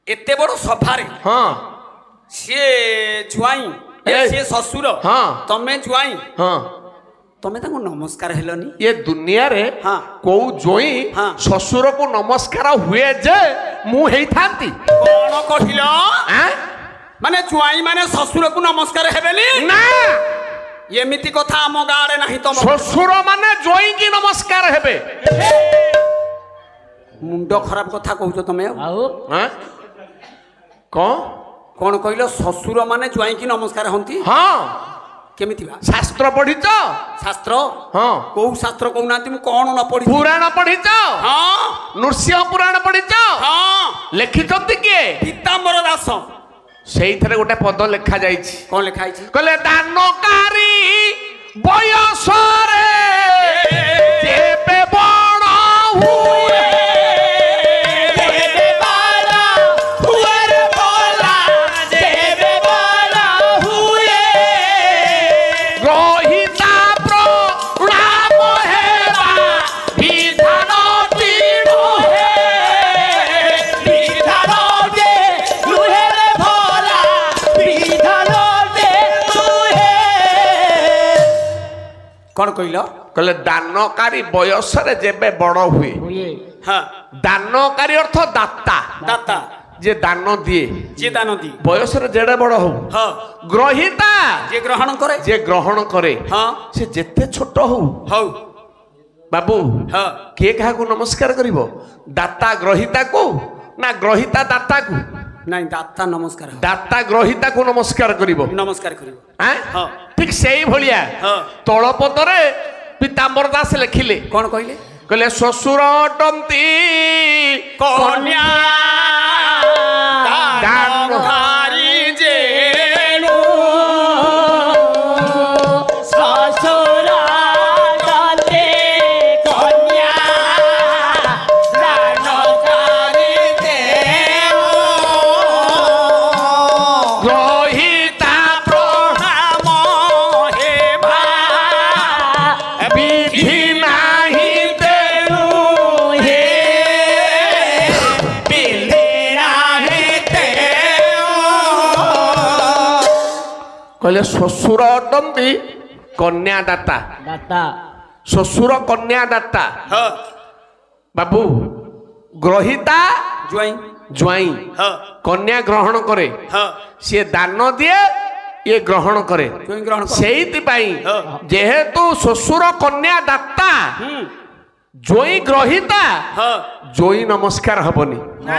एते बड़ सफारे हाँ सी जुआई सी ससुर हाँ तमें जुआई हाँ तमें ताको नमस्कार हेलनी ये दुनिया रे हाँ को जोई हाँ ससुर को नमस्कार हुए जे मु हेई थांती कौन कहिलो हां माने जुआई माने ससुर को नमस्कार हेबेनी ना एमिति कथा आम गाड़े नहीं तुम ससुर माने जोई की नमस्कार हेबे मुंड खराब कथा कहूछ तमे हां कौन कहलो ससुर माने जुआई की नमस्कार हंती हाँ केमिति बा शास्त्र पढ़िच शास्त्र हाँ को शास्त्र कहूनांती मु कोन न पढ़ी पुराण पढ़िच हाँ नृसिंह पुराण पढ़िच हाँ लिखिछंती के पीताम्बर दास सेइथरे गोटे पद लिखा जाइछि कौन लिखा है कहले दानकारी बयस रे जेबे बड़ हुए ग्रहिता प्रणाम हेबा विधान तीर्ण कौन कहलो कहले दानकारी बयस रे जेबे बड़ हुए हाँ दानकारी अर्थ दाता दाता जे दान दिए जे दान दी बयस रे जेडे बड़ हो हाँ ग्रहिता जे ग्रहण करे जे ग्रहण करे हाँ से जेते छोट हो हौ बाबू हाँ किए काहाकू नमस्कार करिवो दाता ग्रहिता को ना ग्रहिता दाता को नहीं दाता नमस्कार दाता ग्रहिता को नमस्कार करिवो नमस्कार करियो हैं हाँ ठीक सेही भलिया हाँ तळपदरे पीताम्बर दास लिखिले कौन कहले कहले ससुर अटंती कन्या दानधारी जेनु ससुरा दते कन्या दानधारी देनु ग्रहिता प्रणाम हेबा विधि नाही देनु हे बिलेरा हेते कहले ससुर अटंती कन्यादाता दाता শ্বশুর কন্যাদাতা हाँ বাবু গ্রহিতা जुआई জ্বাই हाँ কন্যা গ্রহণ করে हाँ সে দান দিয়ে ইয়ে গ্রহণ করে जुआई ग्रहण कर সেইপাই হ্যাঁ। যেহেতু শ্বশুর কন্যা দাতা জয়ী গ্রহিতা हाँ জয়ী নমস্কার হবনি ना